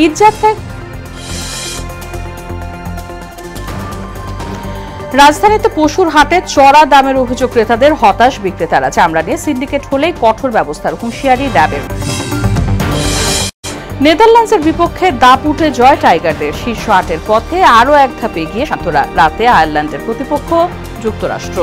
ঈদযাত্রায় রাজধানীতে পশুর হাটে চড়া দামের অভিযোগ ক্রেতাদের, হতাশ বিক্রেতারা। চামড়া নিয়ে সিন্ডিকেট হলেই কঠোর ব্যবস্থার হুঁশিয়ারি র্যাবের। নেদারল্যান্ডসের বিপক্ষে দাপুটে জয় টাইগারদের, শীর্ষ ৮-এর পথে আরও এক ধাপ এগিয়ে শান্তরা। রাতে আয়ারল্যান্ডের প্রতিপক্ষ যুক্তরাষ্ট্র।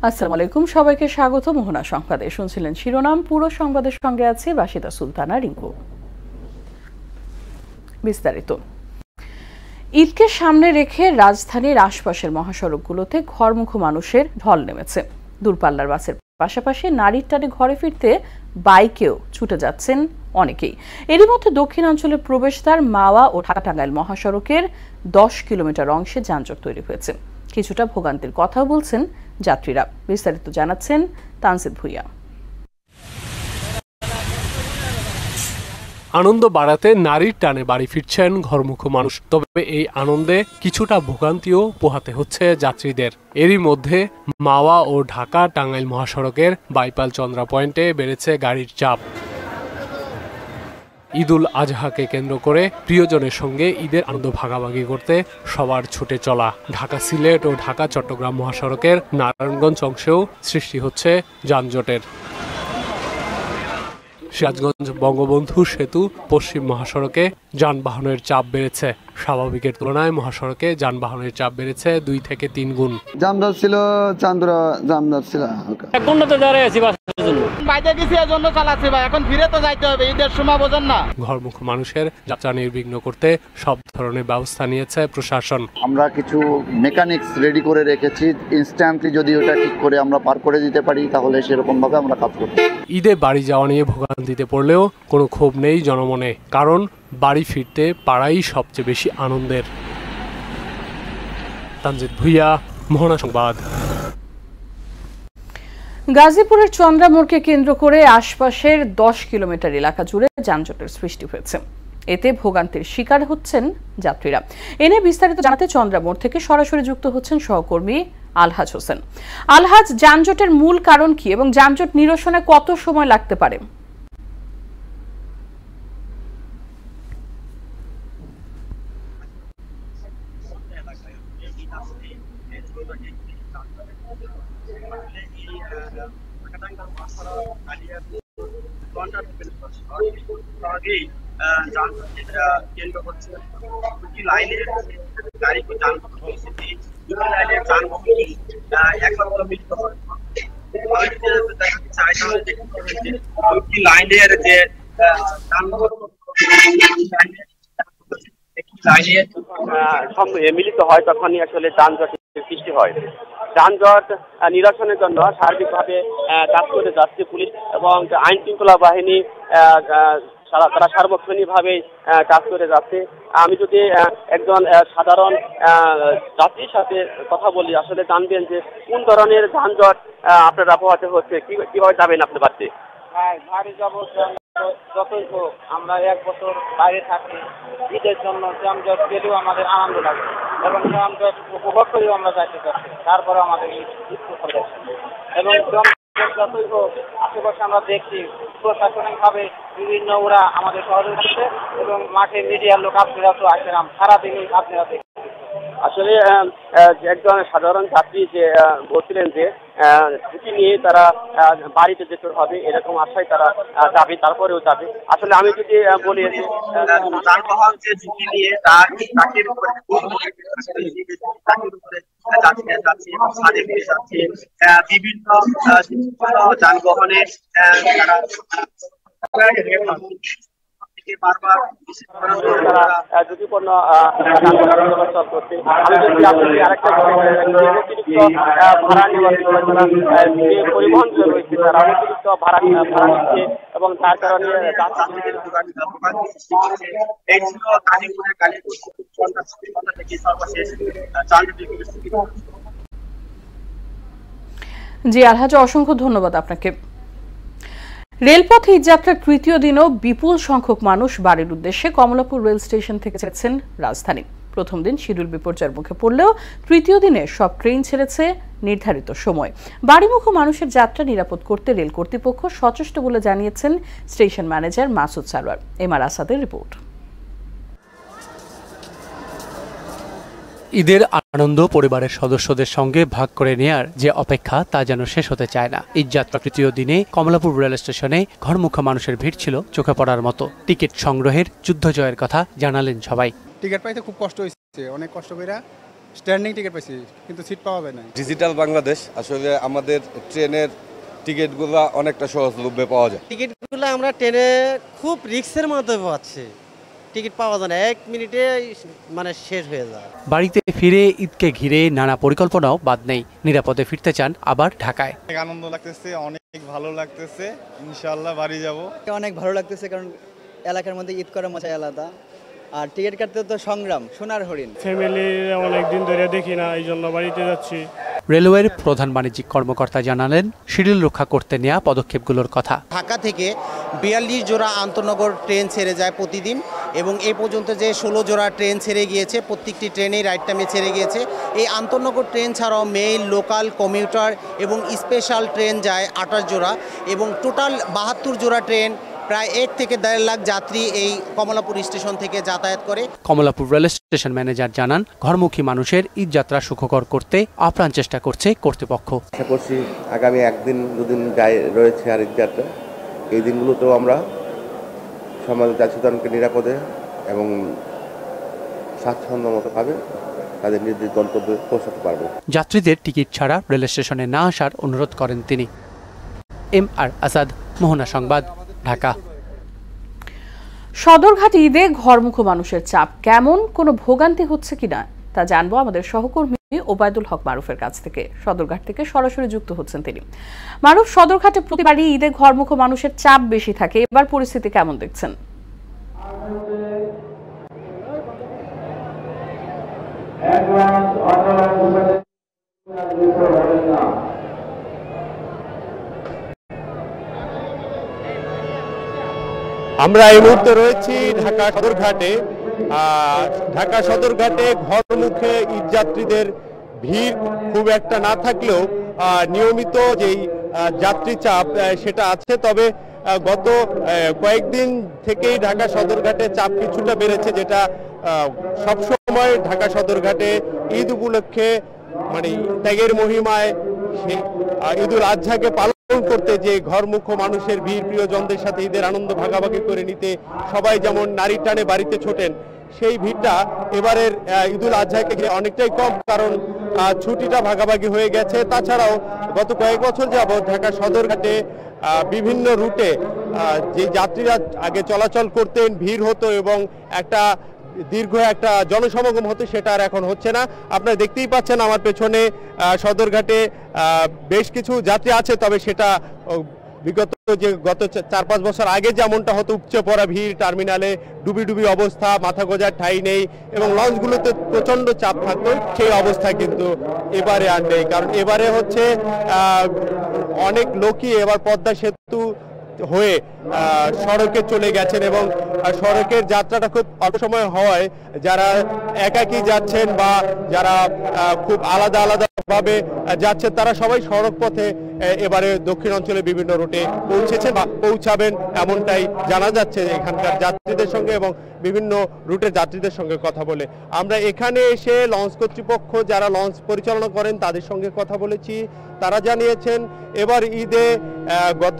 আসসালামু আলাইকুম, সবাইকে স্বাগত মোহনা সংবাদে। শুনছিলেন শিরোনাম, পুরো সংবাদের সঙ্গে আছে বাসিদা সুলতানা রিঙ্কু। বিস্তারিত। ঈদকে সামনে রেখে রাজধানীর আশপাশের মহাসড়কগুলোতে ঘরমুখো মানুষের ঢল নেমেছে। দূরপাল্লার বাসের পাশাপাশি নারীর টানে ঘরে ফিরতে বাইকেও ছুটে যাচ্ছেন অনেকেই। এরই মধ্যে দক্ষিণাঞ্চলের প্রবেশদ্বার মাওয়া ও ঢাকা টাঙ্গাইল মহাসড়কের 10 কিলোমিটার অংশে যানজট তৈরি হয়েছে। কিছুটা ভোগান্তির কথাও বলছেন যাত্রীরা। বিস্তারিত জানাচ্ছেন তানজিদ ভুইয়া। আনন্দ বাড়াতে নারীর টানে বাড়ি ফিরছেন ঘরমুখো মানুষ। তবে এই আনন্দে কিছুটা ভোগান্তিও পোহাতে হচ্ছে যাত্রীদের। এরই মধ্যে মাওয়া ও ঢাকা টাঙ্গাইল মহাসড়কের বাইপাল চন্দ্রা পয়েন্টে বেড়েছে গাড়ির চাপ। ঈদুল আজহাকে কেন্দ্র করে প্রিয়জনের সঙ্গে ঈদের আনন্দ ভাগাভাগি করতে সবার ছুটে চলা। ঢাকা সিলেট ও ঢাকা চট্টগ্রাম মহাসড়কের নারায়ণগঞ্জ অংশেও সৃষ্টি হচ্ছে যানজটের। সিরাজগঞ্জ বঙ্গবন্ধু সেতু পশ্চিম মহাসড়কে যানবাহনের চাপ বেড়েছে। স্বাভাবিকের তুলনায় মহাসড়কে যানবাহনের চাপ বেড়েছে 2 থেকে 3 গুণ। জামদার ছিল, চান্দ্রা জামদার ছিল। এক ঘন্টা তো দাঁড়িয়ে আছি বাসের জন্য, বাইরে গেছি এর জন্য চালাচ্ছি ভাই। এখন ফিরে তো যাইতে হবে, ঈদের সময় বোঝেন না। ঘরমুখো মানুষের যাত্রা নির্বিঘ্ন করতে সব ধরনের ব্যবস্থা নিয়েছে প্রশাসন। আমরা কিছু মেকানিক্স রেডি করে রেখেছি, ইনস্ট্যান্টলি যদি ওটা ঠিক করে আমরা পার করে দিতে পারি তাহলে সেরকম ভাবে আমরা কাজ করব। ঈদে বাড়ি যাওয়া নিয়ে ভোগান্তিতে পড়লেও কোনো ক্ষোভ নেই জনমনে, কারণ বাড়ি ফিরতে পারাই সবচেয়ে বেশি আনন্দের। তানজিদ ভুইয়া, মোহনা সংবাদ। গাজীপুরের চন্দ্রা মোড়কে কেন্দ্র করে আশপাশের 10 কিলোমিটার এলাকা জুড়ে যানজটের সৃষ্টি হয়েছে। এতে ভোগান্তির শিকার হচ্ছেন যাত্রীরা। এনে বিস্তারিত জানাতে চন্দ্রা মোড় থেকে সরাসরি যুক্ত হচ্ছেন সহকর্মী আলহাজ হোসেন। আলহাজ, যানজটের মূল কারণ কি এবং যানজট নিরসনে কত সময় লাগতে পারে? কেন্দ্র হচ্ছে লাইনের গাড়ি যানবাহন একমাত্র মিলিত হয়। লাইনের যে লাইনে মিলিত হয় তখনই আসলে যানজট সৃষ্টি হয়। যানজট নিরসনের জন্য সার্বিকভাবে কাজ করে যাচ্ছে পুলিশ এবং আইন শৃঙ্খলা বাহিনী। তারা সার্বক্ষণিকভাবে কাজ করে যাচ্ছে। আমি যদি একজন সাধারণ যাত্রীর সাথে কথা বলি, আসলে জানবেন যে কোন ধরনের যানজট আপনারা পোহাতে হচ্ছে, কিভাবে যাবেন আপনি বাড়তে? ভারী যাবত যতই হোক, আমরা 1 বছর বাইরে থাকি, ঈদের জন্য যানজট গেলেও আমাদের আনন্দ লাগে এবং যানজট উপভোগ করেও আমরা যাইতে চাচ্ছি। তারপরে আমাদের এবং যতই হোক আশেপাশে আমরা দেখছি প্রশাসনিকভাবে বিভিন্ন ওরা আমাদের সহযোগিতা এবং মাঠে মিডিয়ার লোক আপনারা তো আসেন, সারাদিনই আপনারা দেখছেন। আসলে একজন সাধারণ যাত্রী যে বলছিলেন যে ঝুঁকি নিয়ে তারা বাড়িতে যেতে হবে এরকম আশায় তারা যাবে, তারপরেও যাবে। আসলে আমি যদি বলি যে যানবাহন যে ঝুঁকি নিয়ে তাকে যাচ্ছে বিভিন্ন যানবাহনে ঝুঁকিপূর্ণ চলাচল করতে। আমি যদি আপনাকে আরেকটা অতিরিক্ত ভাড়া নেওয়ার পরিবহন রয়েছে, তারা অতিরিক্ত ভাড়া নিচ্ছে এবং তার কারণে এই ছিল গাজীপুরের জি আলহাজ, অসংখ্য ধন্যবাদ আপনাকে। রেলপথে ঈদযাত্রার তৃতীয় দিনও বিপুল সংখ্যক মানুষ বাড়ির উদ্দেশ্যে কমলাপুর রেল স্টেশন থেকে ছেড়েছেন রাজধানী। প্রথম দিন শিডিউল বিপর্যয়ের মুখে পড়লেও তৃতীয় দিনে সব ট্রেন ছেড়েছে নির্ধারিত সময়। বাড়িমুখী মানুষের যাত্রা নিরাপদ করতে রেল কর্তৃপক্ষ সচেষ্ট বলে জানিয়েছেন station manager Masud Sarwar. MR আসাদের রিপোর্ট। ঈদের আনন্দ পরিবারের সদস্যদের সঙ্গে ভাগ করে নেয়ার যে অপেক্ষা তা যেন শেষ হতে চায় না। ঈদযাত্রা তৃতীয় দিনে কমলাপুর রেল স্টেশনে ঘরমুখা মানুষের ভিড় ছিল চোখে পড়ার মতো। টিকিট সংগ্রহের যুদ্ধ জয়ের কথা জানালেন সবাই। টিকিট পাইতে খুব কষ্ট হয়েছে, অনেক কষ্ট করে স্ট্যান্ডিং টিকিট পাইছি, কিন্তু সিট পাওয়া যায় না। ডিজিটাল বাংলাদেশ আসলে আমাদের ট্রেনের টিকিটগুলো অনেকটা সহজলভ্যে পাওয়া যায়। টিকিটগুলো আমরা ট্রেনে খুব রিস্কের মধ্যে পাচ্ছি, টিকিট পাওয়া যায় না, 1 মিনিটে মানে শেষ হয়ে যায়। বাড়িতে ফিরে ঈদকে ঘিরে নানা পরিকল্পনাও বাদ নেই। নিরাপদে ফিরতে চান আবার ঢাকায়। অনেক আনন্দ লাগতেছে, অনেক ভালো লাগতেছে, ইনশাআল্লাহ বাড়ি যাব। অনেক ভালো লাগতেছে, কারণ এলাকার মধ্যে ঈদ করার মজা আলাদা। আর টিকিট কাটতে তো সংগ্রাম, সোনার হরিণ। ফ্যামিলি অনেক দিন ধরে দেখি না, এই জন্য বাড়িতে যাচ্ছি। রেলওয়ের প্রধান বাণিজ্যিক কর্মকর্তা জানালেন শিডিউল রক্ষা করতে নেওয়া পদক্ষেপগুলোর কথা। ঢাকা থেকে 42 জোড়া আন্তনগর ট্রেন ছেড়ে যায় প্রতিদিন, এবং এই পর্যন্ত যে 16 জোড়া ট্রেন ছেড়ে গিয়েছে, প্রত্যেকটি ট্রেনেই রাইট টাইমে ছেড়ে গিয়েছে। এই আন্তনগর ট্রেন ছাড়াও মেইল, লোকাল, কমিউটার এবং স্পেশাল ট্রেন যায় 28 জোড়া, এবং টোটাল 72 জোড়া ট্রেন প্রায় 1 থেকে 1.5 লাখ যাত্রী এই কমলাপুর স্টেশন থেকে যাতায়াত করে। কমলাপুর রেল স্টেশন ম্যানেজার জানান, ঘরমুখী মানুষের ঈদ যাত্রা সুখকর করতে আপ্রাণ চেষ্টা করছে কর্তৃপক্ষ। আশা করছি আগামী 1 দিন 2 দিন রয়েছে আর ঈদ যাত্রা, এই দিনগুলোতেও আমরা সমাজ যাত্রীজনকে নিরাপদে এবং স্বাচ্ছন্দ্যমতভাবে তাদের নিজ গন্তব্যে পৌঁছাতে পারবে। যাত্রীদের টিকিট ছাড়া রেল স্টেশনে না আসার অনুরোধ করেন তিনি। এমআর আসাদ, মোহনা সংবাদ, ঢাকা। সদরঘাট ঈদে ঘরমুখী মানুষের চাপ কেমন, কোনো ভোগান্তি হচ্ছে কিনা তা জানবো আমাদের সহকর্মী ওবায়দুল হক মারুফের কাছ থেকে। সদরঘাট থেকে সরাসরি যুক্ত হচ্ছেন তিনি। মারুফ, সদরঘাটে প্রতিবারই ঈদে ঘরমুখী মানুষের চাপ বেশি থাকে, এবার পরিস্থিতি কেমন দেখছেন? আমরা এই মুহূর্তে রয়েছি ঢাকা সদরঘাটে। ঢাকা সদরঘাটে ঘরমুখে ঈদযাত্রীদের ভিড় খুব একটা না থাকলেও নিয়মিত যেই যাত্রী চাপ সেটা আছে। তবে গত কয়েকদিন থেকেই ঢাকা সদরঘাটে চাপ কিছুটা বেড়েছে, যেটা সবসময় ঢাকা সদরঘাটে ঈদ উপলক্ষে মানে ত্যাগের মহিমায় ঈদুল আজহাকে পালন করতে যে ঘরমুখী মানুষের ভিড়, প্রিয়জনদের সাথে ঈদের আনন্দ ভাগাভাগি করে নিতে সবাই যেমন নারীর টানে বাড়িতে ছোটেন, সেই ভিড়টা এবারের ঈদুল আজহাকে ঘিরে অনেকটাই কম, কারণ ছুটিটা ভাগাভাগি হয়ে গেছে। তাছাড়াও গত কয়েক বছর যাবৎ ঢাকা সদরঘাটে বিভিন্ন রুটে যে যাত্রীরা আগে চলাচল করতেন, ভিড় হতো এবং একটা দীর্ঘ একটা জনসমাগম হতো, সেটা আর এখন হচ্ছে না। আপনারা দেখতেই পাচ্ছেন আমার পেছনে সদরঘাটে বেশ কিছু যাত্রী আছে, তবে সেটা বিগত গত 4-5 বছর আগে যেমনটা হতো, উপচে পড়া ভিড়, টার্মিনালে ডুবি ডুবি অবস্থা, মাথা গোজার ঠাঁই নেই এবং লঞ্চগুলোতে প্রচণ্ড চাপ থাকতো, সেই অবস্থা কিন্তু এবারে আর নেই। কারণ এবারে হচ্ছে অনেক লোকই এবার পদ্মা সেতু হয়ে সড়কে চলে গেছেন এবং সড়কের যাত্রাটা খুব অল্প সময় হওয়ায় যারা একাকী যাচ্ছেন বা যারা খুব আলাদা আলাদাভাবে যাচ্ছেন, তারা সবাই সড়ক পথে এবারে দক্ষিণ অঞ্চলে বিভিন্ন রুটে পৌঁছেছেন বা পৌঁছাবেন, এমনটাই জানা যাচ্ছে এখানকার যাত্রীদের সঙ্গে এবং বিভিন্ন রুটের যাত্রীদের সঙ্গে কথা বলে। আমরা এখানে এসে লঞ্চ কর্তৃপক্ষ যারা লঞ্চ পরিচালনা করেন তাদের সঙ্গে কথা বলেছি। তারা জানিয়েছেন এবার ঈদে গত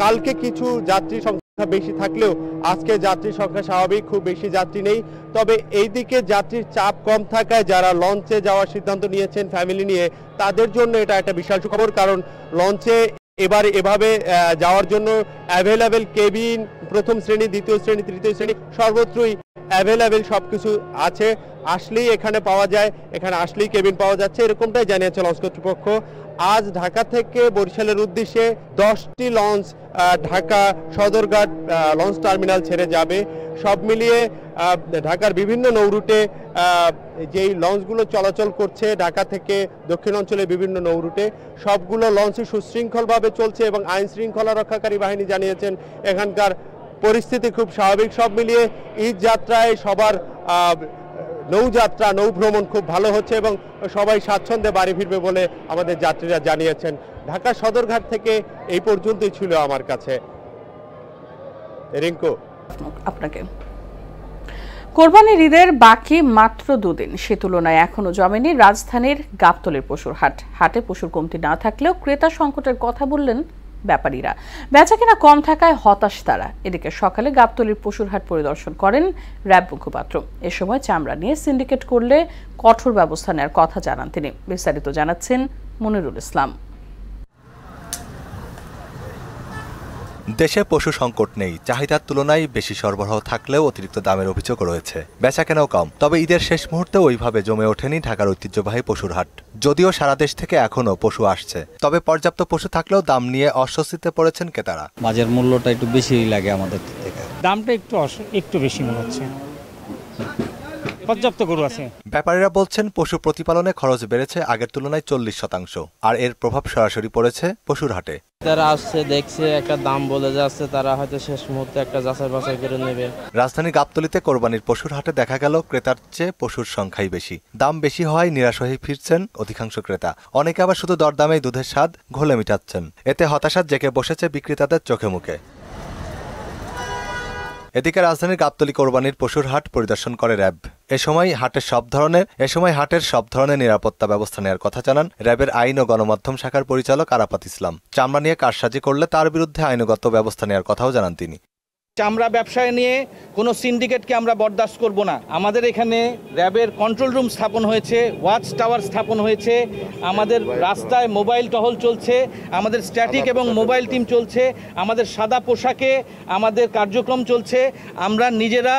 কালকে কিছু যাত্রী সংখ্যা বেশি থাকলেও আজকে যাত্রী সংখ্যা স্বাভাবিক, খুব বেশি যাত্রী নেই। তবে এইদিকে যাত্রীর চাপ কম থাকায় যারা লঞ্চে যাওয়ার সিদ্ধান্ত নিয়েছেন ফ্যামিলি নিয়ে, তাদের জন্য এটা একটা বিশাল সুখবর, কারণ লঞ্চে এবার এভাবে যাওয়ার জন্য অ্যাভেলেবেল কেবিন, প্রথম শ্রেণী, দ্বিতীয় শ্রেণী, তৃতীয় শ্রেণী সর্বত্রই অ্যাভেলেবেল সবকিছু আছে। আসলেই এখানে পাওয়া যায়, এখানে আসলেই কেবিন পাওয়া যাচ্ছে, এরকমটাই জানিয়েছে লঞ্চ কর্তৃপক্ষ। আজ ঢাকা থেকে বরিশালের উদ্দেশ্যে 10টি launch Dhaka Sadarghat launch terminal ছেড়ে যাবে। সব মিলিয়ে ঢাকার বিভিন্ন নৌরুটে যেই লঞ্চগুলো চলাচল করছে ঢাকা থেকে দক্ষিণ অঞ্চলে বিভিন্ন নৌরুটে, সবগুলো লঞ্চই সুশৃঙ্খলভাবে চলছে এবং আইন শৃঙ্খলা রক্ষাকারী বাহিনী জানিয়েছেন এখানকার পরিস্থিতি খুব স্বাভাবিক। সব মিলিয়ে ঈদ যাত্রায় সবার নৌযাত্রা নৌ ভ্রমণ খুব ভালো হচ্ছে এবং সবাই স্বাচ্ছন্দ্যে বাড়ি ফিরবে বলে আমাদের যাত্রীরা জানিয়েছেন। ঢাকা সদরঘাট থেকে এই পর্যন্তই ছিল আমার কাছে। রিঙ্কু, আপনাকে। কোরবানির ঈদের বাকি মাত্র 2 দিন, সে তুলনায় এখনো জমেনি রাজধানীর গাবতলীর পশুর হাট। হাটে পশুর কমতি না থাকলেও ক্রেতা সংকটের কথা বললেন ব্যাপারীরা। বেচাকেনা কম থাকায় হতাশ তারা। এদিকে সকালে গাবতলীর পশুর হাট পরিদর্শন করেন র্যাব মুখপাত্র। এ সময় চামড়া নিয়ে সিন্ডিকেট করলে কঠোর ব্যবস্থা নেওয়ার কথা জানান তিনি। বিস্তারিত জানাচ্ছেন মনিরুল ইসলাম। দেশে পশু সংকট নেই, চাহিদার তুলনায় বেশি সরবরাহ থাকলেও অতিরিক্ত দামের অভিযোগ রয়েছে। বেচাকেনাও কম, তবে ঈদের শেষ মুহূর্তে ওইভাবে জমে ওঠেনি ঢাকার ঐতিহ্যবাহী পশুর হাট। যদিও সারা দেশ থেকে এখনো পশু আসছে, তবে পর্যাপ্ত পশু থাকলেও দাম নিয়ে অস্বস্তিতে পড়েছেন ক্রেতারা। বাজার মূল্যটা একটু বেশি লাগে আমাদের থেকে, দামটা একটু বেশি মনে হচ্ছে। পর্যাপ্ত গরু আছে। ব্যাপারীরা বলছেন পশু প্রতিপালনে খরচ বেড়েছে আগের তুলনায় 40%, আর এর প্রভাব সরাসরি পড়েছে পশুর হাটে। যারা আসছে দেখছে একটা দাম বলে যাচ্ছে, তারা হয়তো শেষ মুহূর্তে একটা যাচাই বাছাই করে নেবে। রাজধানী গাবতলীতে কোরবানির পশুর হাটে দেখা গেল ক্রেতার চেয়ে পশুর সংখ্যাই বেশি। দাম বেশি হওয়ায় নিরাশ হয়ে ফিরছেন অধিকাংশ ক্রেতা। অনেকে আবার শুধু দরদামেই দুধের স্বাদ ঘোলে মিটাচ্ছেন। এতে হতাশা জেঁকে বসেছে বিক্রেতাদের চোখে মুখে। এদিকে রাজধানীর গাবতলী কোরবানির পশুর হাট পরিদর্শন করে র্যাব। এ সময় হাটের সব ধরনের নিরাপত্তা ব্যবস্থা নেওয়ার কথা জানান র্যাবের আইন ও গণমাধ্যম শাখার পরিচালক আরাফাত ইসলাম। চামড়া নিয়ে কারসাজি করলে তার বিরুদ্ধে আইনগত ব্যবস্থা নেওয়ার কথাও জানান তিনি। চামড়া ব্যবসায় নিয়ে কোনো সিন্ডিকেটকে আমরা বরদাস্ত করব না। আমাদের এখানে র্যাবের কন্ট্রোল রুম স্থাপন হয়েছে, ওয়াচ টাওয়ার স্থাপন হয়েছে, আমাদের রাস্তায় মোবাইল টহল চলছে, আমাদের স্ট্যাটিক এবং মোবাইল টিম চলছে, আমাদের সাদা পোশাকে আমাদের কার্যক্রম চলছে। আমরা নিজেরা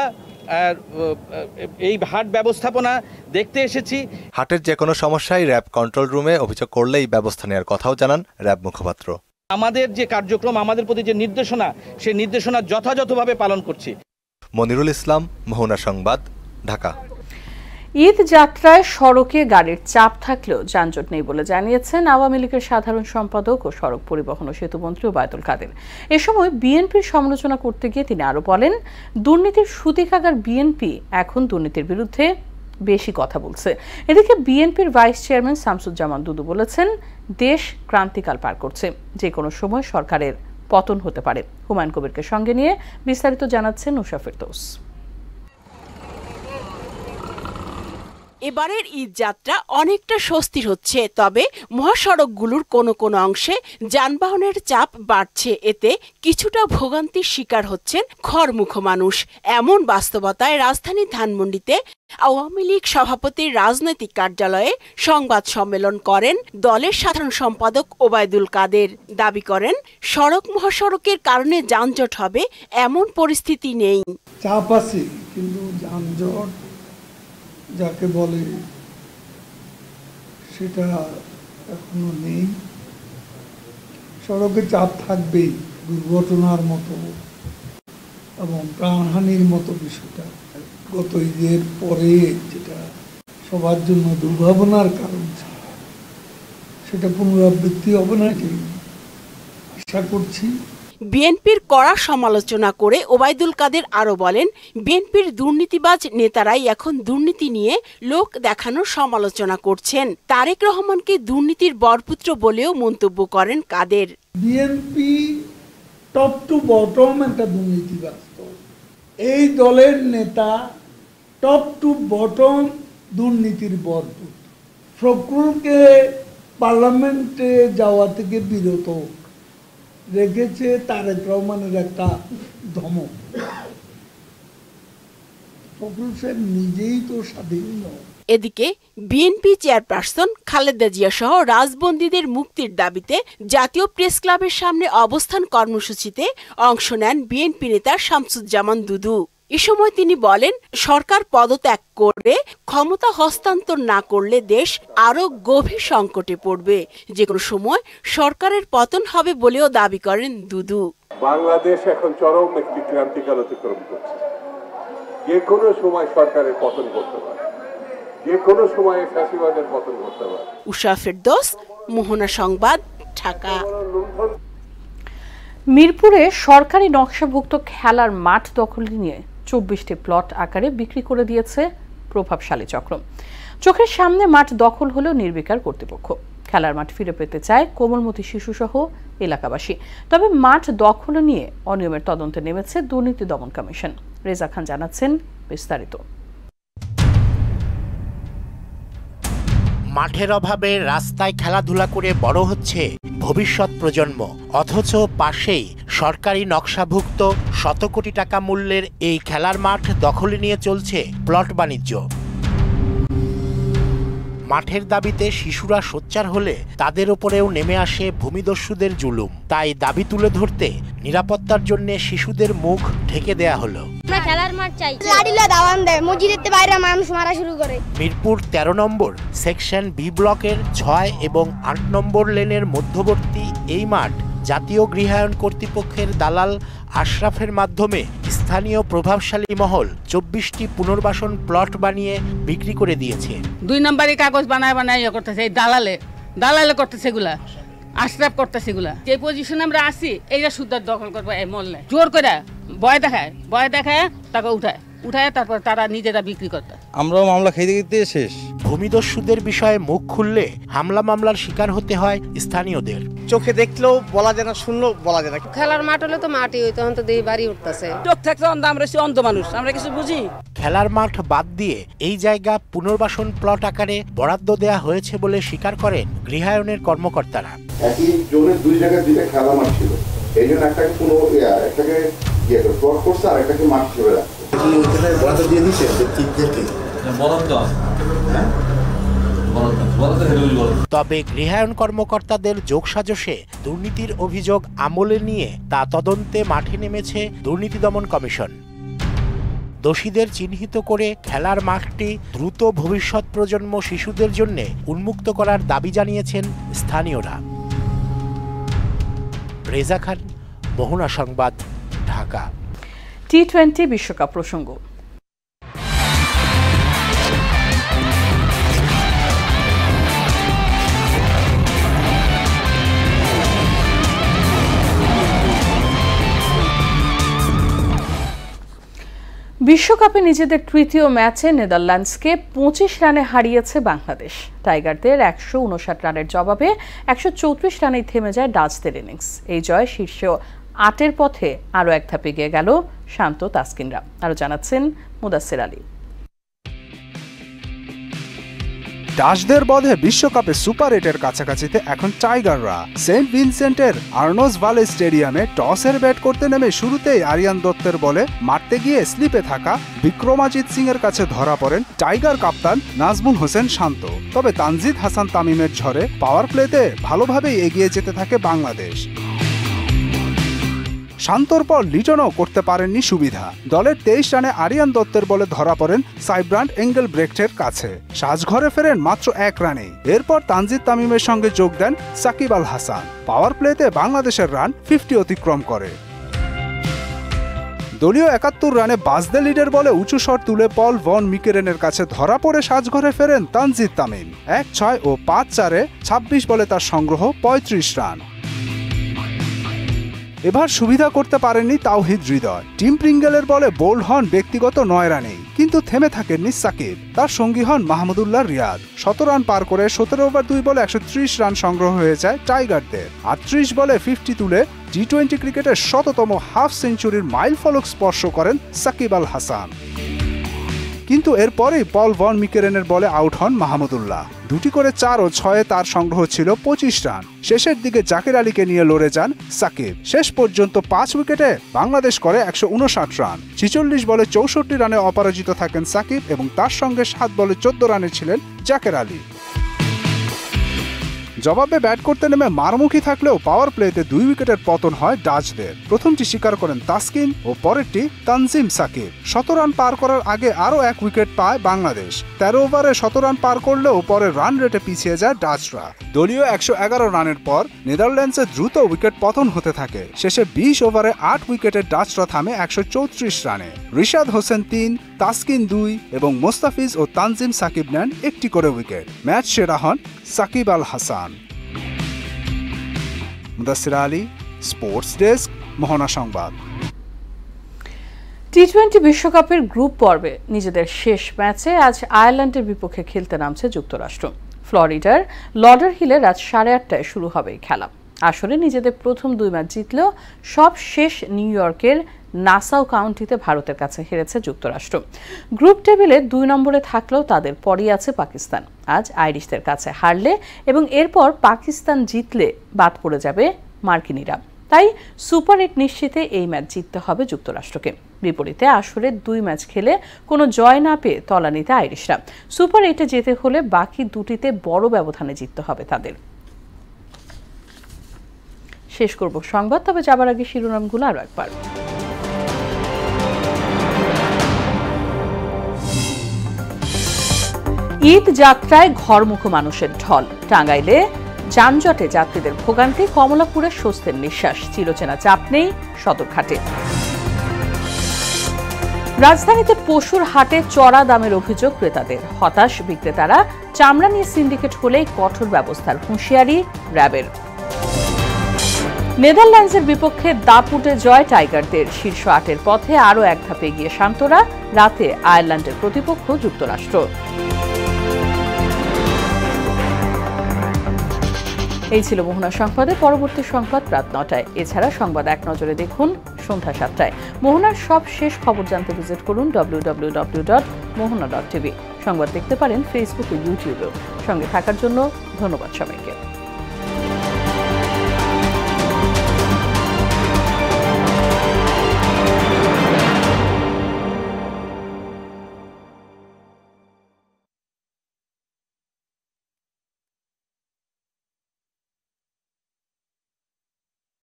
এই হাট ব্যবস্থাপনা দেখতে এসেছি। হাটের যে কোনো সমস্যায় র্যাব কন্ট্রোল রুমে অভিযোগ করলেই ব্যবস্থা নেওয়ার কথাও জানান র্যাব মুখপাত্র। আমাদের যে কার্যক্রম, আমাদের প্রতি যে নির্দেশনা, সেই নির্দেশনা যথাযথভাবে পালন করছি। মনিরুল ইসলাম, মোহনা সংবাদ, ঢাকা। ঈদ যাত্রায় সড়কে গাড়ির চাপ থাকলেও যানজট নেই বলে জানিয়েছেন আওয়ামী লীগের সাধারণ সম্পাদক ও সড়ক পরিবহন ও সেতুমন্ত্রী ওবায়দুল কাদের। এ সময় বিএনপির সমালোচনা করতে গিয়ে তিনি আরো বলেন, দুর্নীতির সুতিকাগার বিএনপি এখন দুর্নীতির বিরুদ্ধে বেশি কথা বলছে। এদিকে বিএনপির ভাইস চেয়ারম্যান শামসুজ্জামান দুদু বলেছেন, দেশ ক্রান্তিকাল পার করছে, যে কোনো সময় সরকারের পতন হতে পারে। হুমায়ুন কবিরকে সঙ্গে নিয়ে বিস্তারিত জানাচ্ছেন নুসা ফেরদৌস। এবারের ঈদ যাত্রা অনেকটা স্বস্তির হচ্ছে, তবে মহাসড়কগুলোর কোনো কোনো অংশে যানবাহনের চাপ বাড়ছে। এতে কিছুটা ভোগান্তির শিকার হচ্ছেন ঘরমুখ মানুষ। এমন বাস্তবতায় রাজধানী ধানমন্ডিতে আওয়ামী লীগ সভাপতির রাজনৈতিক কার্যালয়ে সংবাদ সম্মেলন করেন দলের সাধারণ সম্পাদক ওবায়দুল কাদের। দাবি করেন, সড়ক মহাসড়কের কারণে যানজট হবে এমন পরিস্থিতি নেই। চাপ আছে, কিন্তু যানজট যাকে বলে সেটা এখনো নেই। সড়কে চাপ থাকবেই, দুর্ঘটনার মতো এবং প্রাণহানির মতো বিষয়টা গত ঈদের পরে যেটা সবার জন্য দুর্ভাবনার কারণ ছিল, সেটা পুনরাবৃত্তি হবে না কি আশা করছি। বিএনপির কড়া সমালোচনা করে ওবায়দুল কাদের আরো বলেন, বিএনপির দুর্নীতিবাজ নেতারাই এখন দুর্নীতি নিয়ে লোক দেখানোর সমালোচনা করছেন। তারেক রহমানকে দুর্নীতির বরপুত্র বলেও মন্তব্য করেন কাদের। বিএনপি টপ টু বটম একটা দুর্নীতিবাজ দল। এই দলের নেতা টপ টু বটম দুর্নীতির বরপুত্র। ফখরুলকে পার্লামেন্টে যাওয়া থেকে বিরত রেখেছে তারেক রহমানের একটা ধমক। ফখরুল সাহেব নিজেই তো স্বাধীন নয়। এদিকে বিএনপি চেয়ারপারসন খালেদা জিয়া সহ রাজবন্দীদের মুক্তির দাবিতে জাতীয় প্রেস ক্লাবের সামনে অবস্থান কর্মসূচিতে অংশ নেন বিএনপি নেতা শামসুজ্জামান দুদু। এ সময় তিনি বলেন, সরকার পদত্যাগ করে ক্ষমতা হস্তান্তর না করলে দেশ আরো গভীর সংকটে পড়বে। যে কোনো সময় সরকারের পতন হবে বলেও দাবি করেন দুদু। বাংলাদেশ এখন চরম একটি ক্রান্তিকাল অতিক্রম করছে। যে কোনো সময় সরকারের পতন করতে পারে, যে কোনো সময় ফ্যাসিবাদের পতন করতে পারে। উষা ফেরদৌস, মোহনা সংবাদ, ঢাকা। মিরপুরে সরকারি নকশাভুক্ত খেলার মাঠ দখল নিয়ে 24টি প্লট আকারে বিক্রি করে দিয়েছে প্রভাবশালী চক্র। চোখের সামনে মাঠ দখল হলেও নির্বিকার কর্তৃপক্ষ। খেলার মাঠ ফিরে পেতে চায় কোমলমতি শিশুসহ এলাকাবাসী। তবে মাঠ দখল নিয়ে অনিয়মের তদন্তে নেমেছে দুর্নীতি দমন কমিশন। রেজা খান জানাচ্ছেন বিস্তারিত। মাঠের অভাবে রাস্তায় খেলাধুলা করে বড় হচ্ছে ভবিষ্যৎ প্রজন্ম, অথচ পাশেই সরকারি নকশাভুক্ত শত কোটি টাকা মূল্যের এই খেলার মাঠ দখলে নিয়ে চলছে প্লট বাণিজ্য। মাঠের দাবিতে শিশুরা সোচ্চার হলে তাদের উপরেও নেমে আসে ভূমিদস্যুদের জুলুম। তাই দাবি তুলে ধরতে নিরাপত্তার জন্য শিশুদের মুখ ঢেকে দেয়া হলো। খেলার মাঠ চাই, লাড়িলা দাওয়ান দেয়, মসজিদের বাইরে মানুষ মারা শুরু করে। মিরপুর 13 নম্বর সেকশন বি ব্লকের 6 এবং 8 নম্বর লেনের মধ্যবর্তী এই মাঠ জাতীয় গৃহায়ন কর্তৃপক্ষের দালাল আশরাফের মাধ্যমে স্থানীয় প্রভাবশালী মহল 24টি পুনর্বাসন প্লট বানিয়ে বিক্রি করে দিয়েছে। 2 নম্বরে কাগজ বানায় করতেছে, এই দালালে করতেছে, এগুলা আশরাফ করতেছে। এগুলা যে পজিশনে আমরা আছি, এইটা সুদ্ধার দখল করবো এই মহলে জোর করে ভয় দেখায় টাকা উঠায় তারপর তারা নিজেরা বিক্রি করতে। আমরাও মামলা খেতে খেতে শেষ। ভূমিদস্যুদের বিষয়ে মুখ খুললে হামলা মামলার শিকার হতে হয় স্থানীয়দের। চোখে দেখলেও বলা যায় না, শুনলেও বলা যায় না। খেলার মাঠ হলে তো মাঠই হইতো, তখন তো দেই বাড়ি উঠতেছে। চোখ থাকতে আমরা অন্ধ মানুষ, আমরা কিছু বুঝি। খেলার মাঠ বাদ দিয়ে এই জায়গা পুনর্বাসন প্লট আকারে বরাদ্দ দেয়া হয়েছে বলে স্বীকার করেন গৃহায়নের কর্মকর্তারা। একই জোনের 2 জায়গায় 2টা খেলার মাঠ ছিল, এই জন্য একটাকে প্লট করছে আর একটাকে মাঠ হিসেবে রাখছে। তবে গৃহায়ন কর্মকর্তাদের যোগসাজশে দুর্নীতির অভিযোগ আমলে নিয়ে তা তদন্তে মাঠে নেমেছে দুর্নীতি দমন কমিশন। দোষীদের চিহ্নিত করে খেলার মাঠটি দ্রুত ভবিষ্যৎ প্রজন্ম শিশুদের জন্য উন্মুক্ত করার দাবি জানিয়েছেন স্থানীয়রা। রেজা খান, মোহনা সংবাদ, ঢাকা। টি-20 বিশ্বকাপ প্রসঙ্গ। বিশ্বকাপে নিজেদের তৃতীয় ম্যাচে নেদারল্যান্ডসকে 25 রানে হারিয়েছে বাংলাদেশ। টাইগারদের 159 রানের জবাবে 134 রানেই থেমে যায় ডাচদের ইনিংস। এই জয় শীর্ষ 8-এর পথে আরও এক ধাপ এগিয়ে গেল শান্ত তাসকিনরা। আরও জানাচ্ছেন মুদাসসির আলী। ডাচদের বধে বিশ্বকাপে সুপার 8-এর কাছাকাছিতে এখন টাইগাররা। সেন্ট ভিনসেন্টের আর্নস ভালে স্টেডিয়ামে টসের ব্যাট করতে নেমে শুরুতেই আরিয়ান দত্তের বলে মারতে গিয়ে স্লিপে থাকা বিক্রমাজিৎ সিং এর কাছে ধরা পড়েন টাইগার কাপ্তান নাজমুল হোসেন শান্ত। তবে তানজিদ হাসান তামিমের ঝড়ে পাওয়ার প্লেতে ভালোভাবেই এগিয়ে যেতে থাকে বাংলাদেশ। শান্তর পর লিটনও করতে পারেননি সুবিধা। দলের 23 রানে আরিয়ান দত্তের বলে ধরা পড়েন সাইব্রান্ড এঙ্গেল ব্রেক্টের কাছে। সাজঘরে ফেরেন মাত্র 1 রানেই। এরপর তানজিদ তামিমের সঙ্গে যোগ দেন সাকিব আল হাসান। পাওয়ার প্লেতে বাংলাদেশের রান 50 অতিক্রম করে। দলীয় 71 রানে বাজদে লিডের বলে উঁচু শট তুলে পল ভন মিকেরেনের কাছে ধরা পড়ে সাজঘরে ফেরেন তানজিদ তামিম। 1-6 ও 5-4-এ 26 বলে তার সংগ্রহ 35 রান। এবার সুবিধা করতে পারেননি তাওহিদ হৃদয়। টিম প্রিঙ্গেলের বলে বোল্ড হন ব্যক্তিগত 9 রানেই, কিন্তু থেমে থাকেননি সাকিব। তার সঙ্গী হন মাহমুদুল্লাহ রিয়াদ। 17 রান পার করে 17 ওভার 2 বলে 130 রান সংগ্রহ হয়ে যায় টাইগারদের। 38 বলে 50 তুলে টি-20 ক্রিকেটের 100তম হাফ সেঞ্চুরির মাইল ফলক স্পর্শ করেন সাকিব আল হাসান। কিন্তু এরপরেই পল ভন মিকেরেনের বলে আউট হন মাহমুদুল্লাহ। 2টি করে 4 ও 6-এ তার সংগ্রহ ছিল 25 রান। শেষের দিকে জাকির আলীকে নিয়ে লড়ে যান সাকিব। শেষ পর্যন্ত 5 উইকেটে বাংলাদেশ করে 159 রান। 46 বলে 64 রানে অপরাজিত থাকেন সাকিব এবং তার সঙ্গে 7 বলে 14 রানে ছিলেন জাকির আলী। জবাবে ব্যাট করতে নেমে মারমুখী থাকলেও পাওয়ার প্লেতে 2 উইকেটের পতন হয় ডাচদের। প্রথমটি শিকার করেন তাসকিন ও পরেরটি তানজিম সাকিব। 17 রান পার করার আগে আরও 1 উইকেট পায় বাংলাদেশ। 13 ওভারে 17 রান পার করলেও পরে রান রেটে পিছিয়ে যায় ডাচরা। দলীয় 111 রানের পর নেদারল্যান্ডসে দ্রুত উইকেট পতন হতে থাকে। শেষে 20 ওভারে 8 উইকেটে ডাচরা থামে 134 রানে। রিশাদ হোসেন 3, তাসকিন 2 এবং মোস্তাফিজ ও তানজিম সাকিব নেন 1টি করে উইকেট। ম্যাচ সেরা হন সাকিব আল হাসান। মুদাসসির আলী, স্পোর্টস ডেস্ক, মোহনা সংবাদ। টি-20 বিশ্বকাপের গ্রুপ পর্বে নিজেদের শেষ ম্যাচে আজ আয়ারল্যান্ডের বিপক্ষে খেলতে নামছে যুক্তরাষ্ট্র। ফ্লোরিডার লডারহিলে রাত 8:30টায় শুরু হবে খেলা। আসলে নিজেদের প্রথম 2 ম্যাচ জিতলেও সব শেষ নিউ ইয়র্কের নাসাউ কাউন্টিতে ভারতের কাছে হেরেছে যুক্তরাষ্ট্র। গ্রুপ টেবিলে 2 নম্বরে থাকলেও তাদের পরই আছে পাকিস্তান। আজ আইরিশদের কাছে হারলে এবং এরপর পাকিস্তান জিতলে বাদ পড়ে যাবে মার্কিনীরা। তাই সুপার 8 নিশ্চিতে এই ম্যাচ জিততে হবে যুক্তরাষ্ট্রকে। বিপরীতে আসরের 2 ম্যাচ খেলে কোনো জয় না পেয়ে তলানিতে আইরিশরা। সুপার 8-এ যেতে হলে বাকি দুটিতে বড় ব্যবধানে জিততে হবে তাদের। শেষ করব সংবাদ, তবে যাবার আগে শিরোনামগুলো আরো একবার। ঈদ যাত্রায় ঘরমুখো মানুষের ঢল। টাঙ্গাইলে যানজটে যাত্রীদের ভোগান্তি, কমলাপুরে স্বস্তির নিঃশ্বাস। চিরচেনা চাপ নেই সদরঘাটে। রাজধানীতে পশুর হাটে চড়া দামের অভিযোগ ক্রেতাদের। হতাশ বিক্রেতারা। চামড়া নিয়ে সিন্ডিকেট হলেই কঠোর ব্যবস্থার হুঁশিয়ারি র্যাবের। নেদারল্যান্ডসের বিপক্ষে দাপুটে জয় টাইগারদের। শীর্ষ 8-এর পথে আরও এক ধাপ এগিয়ে শান্তরা। রাতে আয়ারল্যান্ডের প্রতিপক্ষ যুক্তরাষ্ট্র। এই ছিল মোহনা সংবাদে। পরবর্তী সংবাদ রাত 9টায়। এছাড়া সংবাদ এক নজরে দেখুন সন্ধ্যা 7টায়। মোহনার সব শেষ খবর জানতে ভিজিট করুন www.mohana.tv। সংবাদ দেখতে পারেন ফেসবুক ও ইউটিউবেও। সঙ্গে থাকার জন্য ধন্যবাদ সবাইকে।